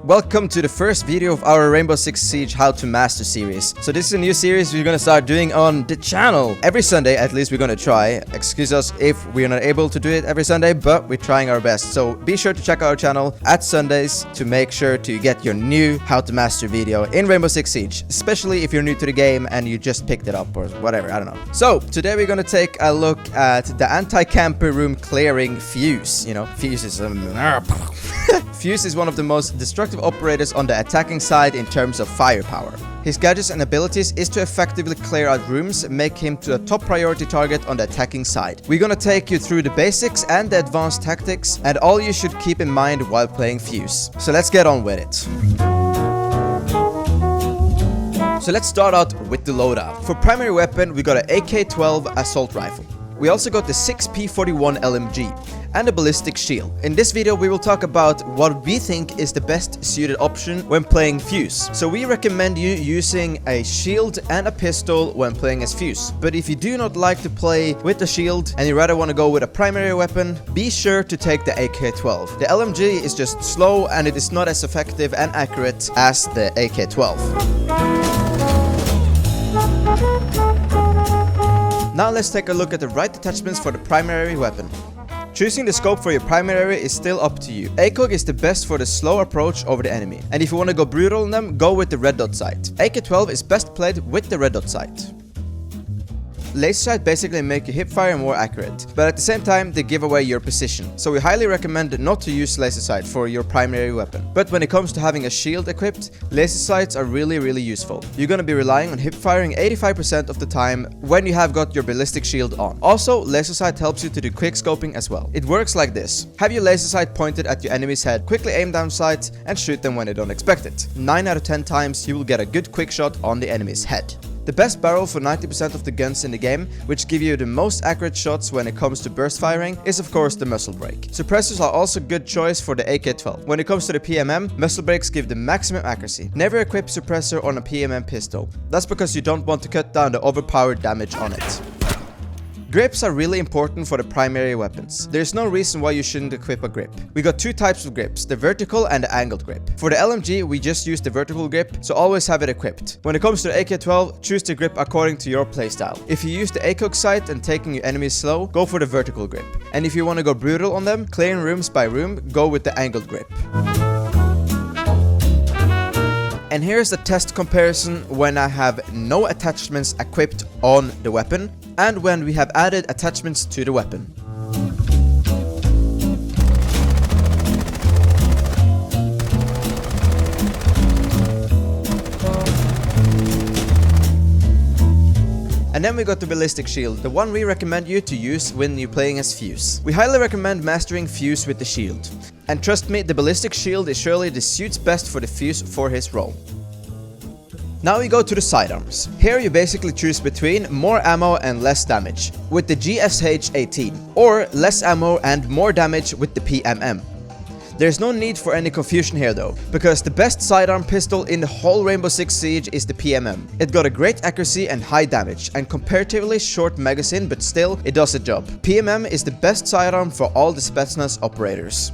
Welcome to the first video of our Rainbow Six Siege How to Master series. So this is a new series we're gonna start doing on the channel. Every Sunday, at least we're gonna try. Excuse us if we're not able to do it every Sunday, but we're trying our best. So be sure to check our channel at Sundays to make sure to get your new How to Master video in Rainbow Six Siege. Especially if you're new to the game and you just picked it up or whatever, I don't know. So today we're gonna take a look at the anti-camper room clearing Fuze. You know, Fuze is Fuze is one of the most destructive operators on the attacking side in terms of firepower. His gadgets and abilities is to effectively clear out rooms, make him to a top priority target on the attacking side. We're gonna take you through the basics and the advanced tactics and all you should keep in mind while playing Fuze. So let's get on with it. So let's start out with the loadout. For primary weapon, we got an AK-12 assault rifle. We also got the 6P41 LMG and a ballistic shield. In this video we will talk about what we think is the best suited option when playing Fuze. So we recommend you using a shield and a pistol when playing as Fuze. But if you do not like to play with the shield and you rather want to go with a primary weapon, be sure to take the AK-12. The LMG is just slow and it is not as effective and accurate as the AK-12. Now let's take a look at the right attachments for the primary weapon. Choosing the scope for your primary is still up to you. ACOG is the best for the slow approach over the enemy. And if you want to go brutal on them, go with the red dot sight. AK-12 is best played with the red dot sight. Laser sight basically make your hip fire more accurate, but at the same time they give away your position. So we highly recommend not to use laser sight for your primary weapon. But when it comes to having a shield equipped, laser sights are really useful. You're gonna be relying on hip firing 85% of the time when you have got your ballistic shield on. Also, laser sight helps you to do quick scoping as well. It works like this. Have your laser sight pointed at your enemy's head, quickly aim down sights and shoot them when they don't expect it. 9 out of 10 times you will get a good quick shot on the enemy's head. The best barrel for 90% of the guns in the game, which give you the most accurate shots when it comes to burst firing, is of course the muzzle brake. Suppressors are also a good choice for the AK-12. When it comes to the PMM, muzzle brakes give the maximum accuracy. Never equip suppressor on a PMM pistol. That's because you don't want to cut down the overpowered damage on it. Grips are really important for the primary weapons. There's no reason why you shouldn't equip a grip. We got two types of grips, the vertical and the angled grip. For the LMG, we just use the vertical grip, so always have it equipped. When it comes to the AK-12, choose the grip according to your playstyle. If you use the ACOG sight and taking your enemies slow, go for the vertical grip. And if you want to go brutal on them, clearing rooms by room, go with the angled grip. And here's the test comparison when I have no attachments equipped on the weapon and when we have added attachments to the weapon. And then we got the ballistic shield, the one we recommend you to use when you're playing as Fuze. We highly recommend mastering Fuze with the shield. And trust me, the ballistic shield is surely the suits best for the Fuze for his role. Now we go to the sidearms. Here you basically choose between more ammo and less damage with the GSH-18 or less ammo and more damage with the PMM. There's no need for any confusion here though, because the best sidearm pistol in the whole Rainbow Six Siege is the PMM. It got a great accuracy and high damage and comparatively short magazine, but still it does the job. PMM is the best sidearm for all the Spetsnaz operators.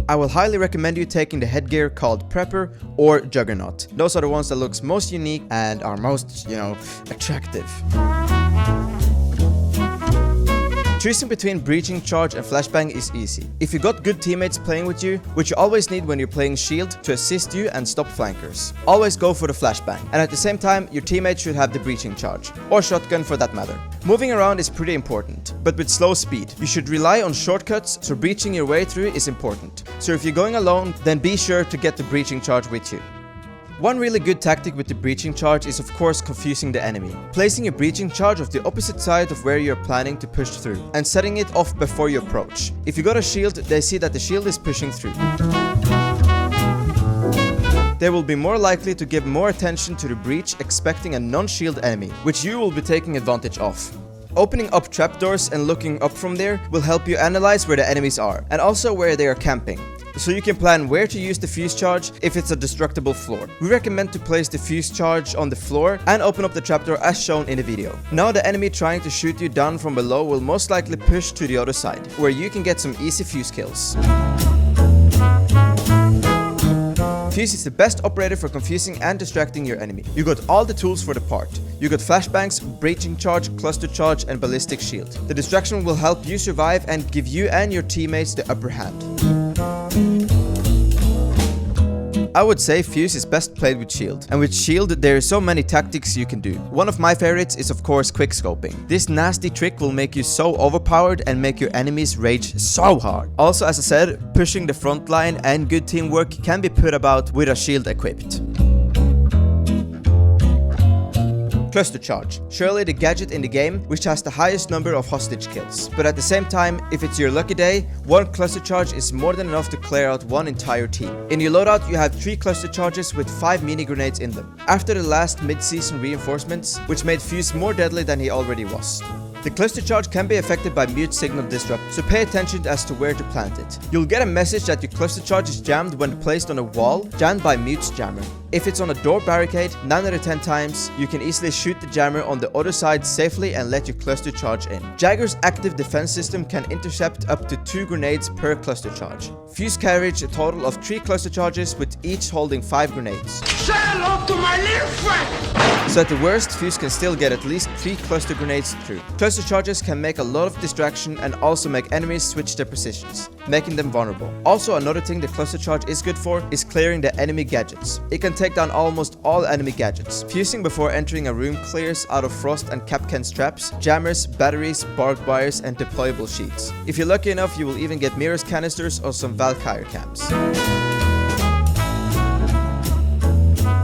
I will highly recommend you taking the headgear called Prepper or Juggernaut. Those are the ones that looks most unique and are most, attractive. Choosing between breaching charge and flashbang is easy. If you got good teammates playing with you, which you always need when you're playing shield to assist you and stop flankers, always go for the flashbang. And at the same time, your teammates should have the breaching charge, or shotgun for that matter. Moving around is pretty important, but with slow speed. You should rely on shortcuts, so breaching your way through is important. So if you're going alone, then be sure to get the breaching charge with you. One really good tactic with the breaching charge is of course confusing the enemy. Placing a breaching charge of the opposite side of where you're planning to push through and setting it off before you approach. If you got a shield, they see that the shield is pushing through. They will be more likely to give more attention to the breach expecting a non-shield enemy, which you will be taking advantage of. Opening up trapdoors and looking up from there will help you analyze where the enemies are and also where they are camping. So you can plan where to use the fuse charge if it's a destructible floor. We recommend to place the fuse charge on the floor and open up the trapdoor as shown in the video. Now the enemy trying to shoot you down from below will most likely push to the other side, where you can get some easy fuse kills. Fuze is the best operator for confusing and distracting your enemy. You got all the tools for the part. You got flashbangs, breaching charge, cluster charge, and ballistic shield. The distraction will help you survive and give you and your teammates the upper hand. I would say Fuze is best played with shield, and with shield there are so many tactics you can do. One of my favorites is of course quick scoping. This nasty trick will make you so overpowered and make your enemies rage so hard. Also, as I said, pushing the front line and good teamwork can be put about with a shield equipped. Cluster charge, surely the gadget in the game which has the highest number of hostage kills. But at the same time, if it's your lucky day, one cluster charge is more than enough to clear out one entire team. In your loadout you have 3 cluster charges with 5 mini grenades in them, after the last mid-season reinforcements, which made Fuze more deadly than he already was. The cluster charge can be affected by mute signal disrupt, so pay attention as to where to plant it. You'll get a message that your cluster charge is jammed when placed on a wall, jammed by mute's jammer. If it's on a door barricade, 9 out of 10 times, you can easily shoot the jammer on the other side safely and let your cluster charge in. Jagger's active defense system can intercept up to 2 grenades per cluster charge. Fuze carries a total of 3 cluster charges with each holding 5 grenades. Say hello to my little friend! So at the worst, Fuze can still get at least 3 cluster grenades through. Cluster charges can make a lot of distraction and also make enemies switch their positions, making them vulnerable. Also, another thing the cluster charge is good for is clearing the enemy gadgets. It can take down almost all enemy gadgets. Fusing before entering a room clears out of frost and Capcan's traps, jammers, batteries, barbed wires, and deployable sheets. If you're lucky enough, you will even get mirrors canisters or some Valkyrie camps.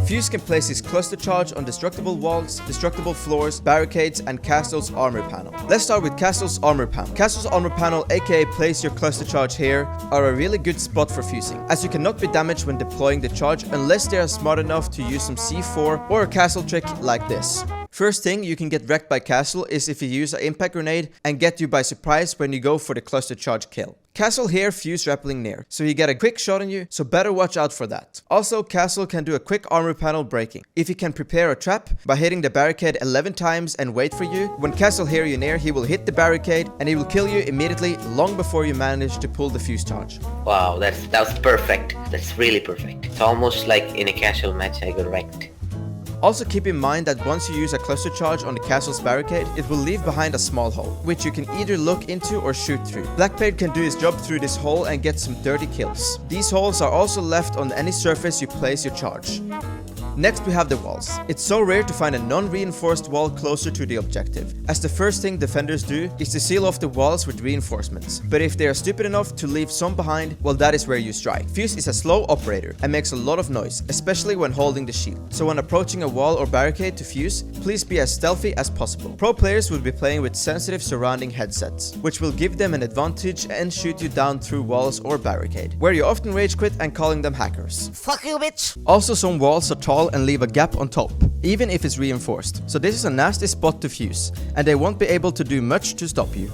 Fuze can place his cluster charge on destructible walls, destructible floors, barricades, and Castle's armor panel. Let's start with Castle's armor panel. Castle's armor panel, aka place your cluster charge here, are a really good spot for fusing, as you cannot be damaged when deploying the charge unless they are smart enough to use some C4 or a Castle trick like this. First thing you can get wrecked by Castle is if you use an impact grenade and get you by surprise when you go for the cluster charge kill. Castle here Fuze rappelling near, so you get a quick shot on you, so better watch out for that. Also, Castle can do a quick armor panel breaking. If he can prepare a trap by hitting the barricade 11 times and wait for you, when Castle hear you near, he will hit the barricade and he will kill you immediately long before you manage to pull the Fuze charge. Wow, that was perfect. That's really perfect. It's almost like in a casual match I got wrecked. Also keep in mind that once you use a cluster charge on the Castle's barricade, it will leave behind a small hole, which you can either look into or shoot through. Blackbeard can do his job through this hole and get some dirty kills. These holes are also left on any surface you place your charge. Next we have the walls. It's so rare to find a non-reinforced wall closer to the objective, as the first thing defenders do is to seal off the walls with reinforcements. But if they are stupid enough to leave some behind, well, that is where you strike. Fuze is a slow operator and makes a lot of noise, especially when holding the shield. So when approaching a wall or barricade to Fuze, please be as stealthy as possible. Pro players will be playing with sensitive surrounding headsets, which will give them an advantage and shoot you down through walls or barricade, where you often rage quit and calling them hackers. Fuck you, bitch! Also, some walls are tall and leave a gap on top, even if it's reinforced. So this is a nasty spot to Fuze, and they won't be able to do much to stop you.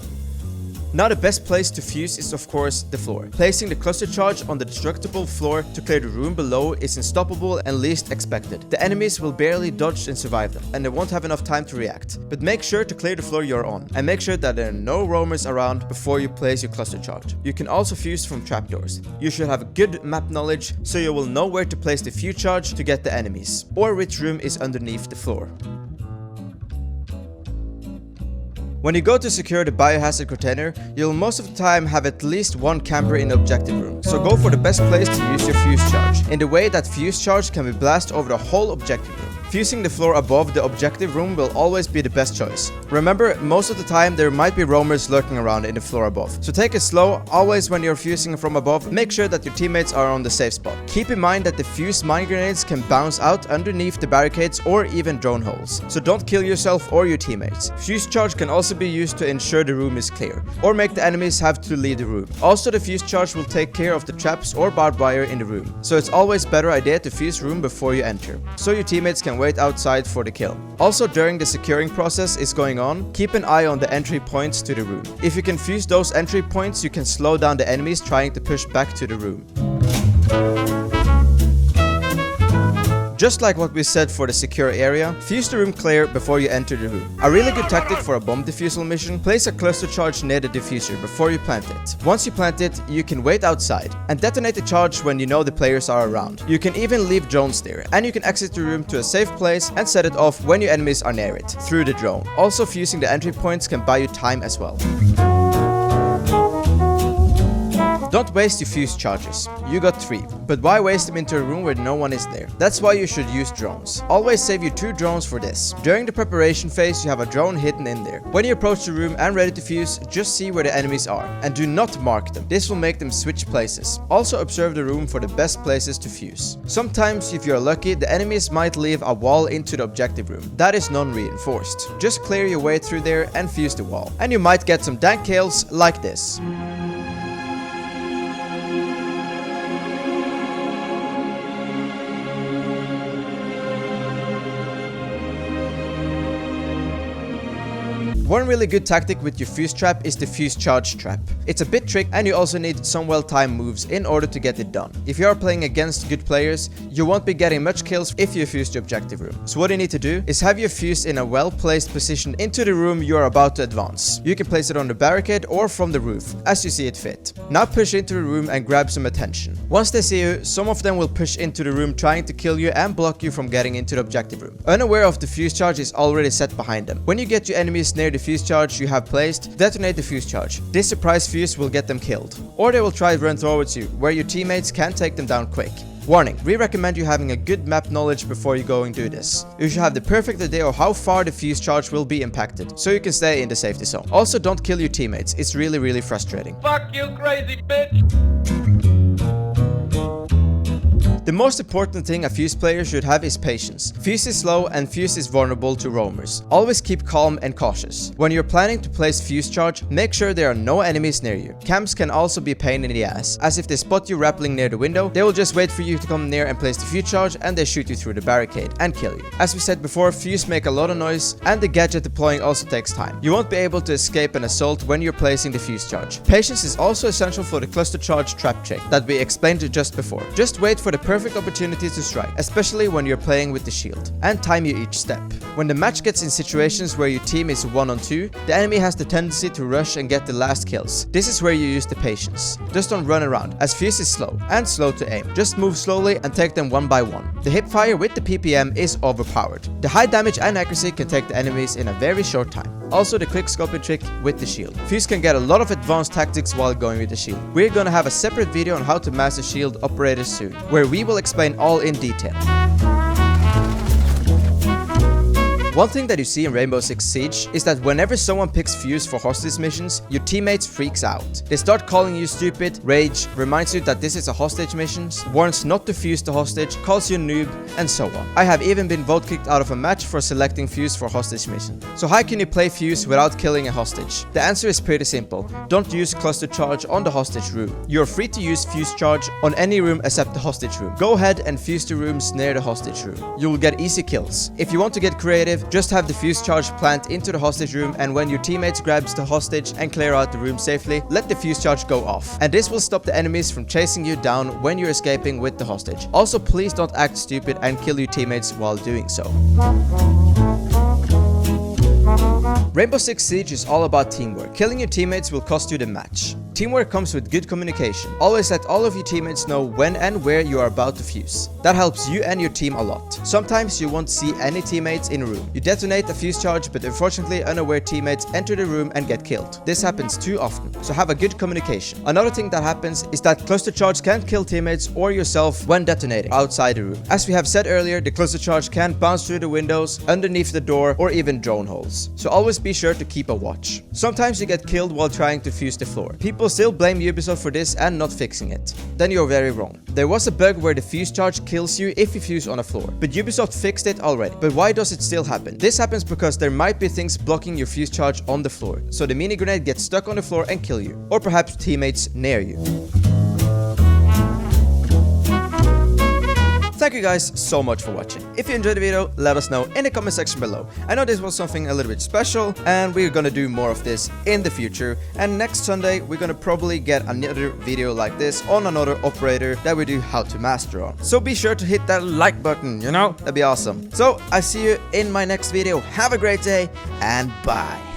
Now the best place to Fuze is of course the floor. Placing the cluster charge on the destructible floor to clear the room below is unstoppable and least expected. The enemies will barely dodge and survive them, and they won't have enough time to react. But make sure to clear the floor you're on, and make sure that there are no roamers around before you place your cluster charge. You can also fuse from trapdoors. You should have good map knowledge, so you will know where to place the fuse charge to get the enemies, or which room is underneath the floor. When you go to secure the biohazard container, you'll most of the time have at least one camper in the objective room, so go for the best place to use your fuse charge, in the way that fuse charge can be blasted over the whole objective room. Fusing the floor above the objective room will always be the best choice. Remember, most of the time there might be roamers lurking around in the floor above, so take it slow. Always when you're fusing from above, make sure that your teammates are on the safe spot. Keep in mind that the fuse mine grenades can bounce out underneath the barricades or even drone holes, so don't kill yourself or your teammates. Fuse charge can also be used to ensure the room is clear, or make the enemies have to leave the room. Also, the fuse charge will take care of the traps or barbed wire in the room, so it's always a better idea to fuse room before you enter, so your teammates can wait outside for the kill. Also, during the securing process is going on, keep an eye on the entry points to the room. If you can fuse those entry points, you can slow down the enemies trying to push back to the room. Just like what we said for the secure area, fuse the room clear before you enter the room. A really good tactic for a bomb defusal mission, place a cluster charge near the diffuser before you plant it. Once you plant it, you can wait outside and detonate the charge when you know the players are around. You can even leave drones there, and you can exit the room to a safe place and set it off when your enemies are near it, through the drone. Also, fusing the entry points can buy you time as well. Don't waste your fuse charges. You got 3, but why waste them into a room where no one is there? That's why you should use drones. Always save your 2 drones for this. During the preparation phase, you have a drone hidden in there. When you approach the room and ready to fuse, just see where the enemies are, and do not mark them. This will make them switch places. Also observe the room for the best places to fuse. Sometimes, if you're lucky, the enemies might leave a wall into the objective room. That is non-reinforced. Just clear your way through there and fuse the wall. And you might get some dank kills like this. One really good tactic with your fuse trap is the fuse charge trap. It's a bit tricky, and you also need some well-timed moves in order to get it done. If you are playing against good players, you won't be getting much kills if you fuse the objective room. So what you need to do is have your fuse in a well-placed position into the room you are about to advance. You can place it on the barricade or from the roof, as you see it fit. Now push into the room and grab some attention. Once they see you, some of them will push into the room trying to kill you and block you from getting into the objective room. Unaware of the fuse charge is already set behind them. When you get your enemies near the fuse charge you have placed, detonate the fuse charge. This surprise fuse will get them killed. Or they will try to run towards you, where your teammates can take them down quick. Warning, we recommend you having a good map knowledge before you go and do this. You should have the perfect idea of how far the fuse charge will be impacted, so you can stay in the safety zone. Also, don't kill your teammates, it's really frustrating. Fuck you, crazy bitch! The most important thing a Fuse player should have is patience. Fuse is slow and Fuse is vulnerable to roamers. Always keep calm and cautious. When you're planning to place Fuse charge, make sure there are no enemies near you. Camps can also be a pain in the ass, as if they spot you rappelling near the window, they will just wait for you to come near and place the Fuse charge, and they shoot you through the barricade and kill you. As we said before, Fuse make a lot of noise, and the gadget deploying also takes time. You won't be able to escape an assault when you're placing the Fuse charge. Patience is also essential for the cluster charge trap trick that we explained just before. Just wait for the perfect opportunity to strike, especially when you're playing with the shield, and time you each step. When the match gets in situations where your team is 1-on-2, the enemy has the tendency to rush and get the last kills. This is where you use the patience. Just don't run around, as Fuse is slow and slow to aim. Just move slowly and take them one by one. The hipfire with the PPM is overpowered. The high damage and accuracy can take the enemies in a very short time. Also the quick scoping trick with the shield. Fuse can get a lot of advanced tactics while going with the shield. We're gonna have a separate video on how to master shield operators soon, where we will explain all in detail. One thing that you see in Rainbow Six Siege is that whenever someone picks Fuse for hostage missions, your teammates freaks out. They start calling you stupid, rage, reminds you that this is a hostage mission, warns not to fuse the hostage, calls you a noob, and so on. I have even been vote kicked out of a match for selecting Fuse for hostage mission. So how can you play Fuse without killing a hostage? The answer is pretty simple. Don't use cluster charge on the hostage room. You're free to use Fuse charge on any room except the hostage room. Go ahead and fuse the rooms near the hostage room. You will get easy kills. If you want to get creative, just have the fuse charge plant into the hostage room, and when your teammates grabs the hostage and clear out the room safely, let the fuse charge go off. And this will stop the enemies from chasing you down when you're escaping with the hostage. Also, please don't act stupid and kill your teammates while doing so. Rainbow Six Siege is all about teamwork. Killing your teammates will cost you the match. Teamwork comes with good communication. Always let all of your teammates know when and where you are about to fuse. That helps you and your team a lot. Sometimes you won't see any teammates in a room. You detonate a fuse charge, but unfortunately unaware teammates enter the room and get killed. This happens too often, so have a good communication. Another thing that happens is that cluster charge can kill teammates or yourself when detonating outside the room. As we have said earlier, the cluster charge can bounce through the windows, underneath the door, or even drone holes. So always be sure to keep a watch. Sometimes you get killed while trying to fuse the floor. People still blame Ubisoft for this and not fixing it. Then you're very wrong. There was a bug where the fuse charge kills you if you fuse on a floor, but Ubisoft fixed it already. But why does it still happen? This happens because there might be things blocking your fuse charge on the floor, so the mini grenade gets stuck on the floor and kill you, or perhaps thank you guys so much for watching. If you enjoyed the video, let us know in the comment section below. I know this was something a little bit special, and we're gonna do more of this in the future. And next Sunday, we're gonna probably get another video like this on another operator that we do how to master on. So be sure to hit that like button, you know? That'd be awesome. So I see you in my next video. Have a great day, and bye.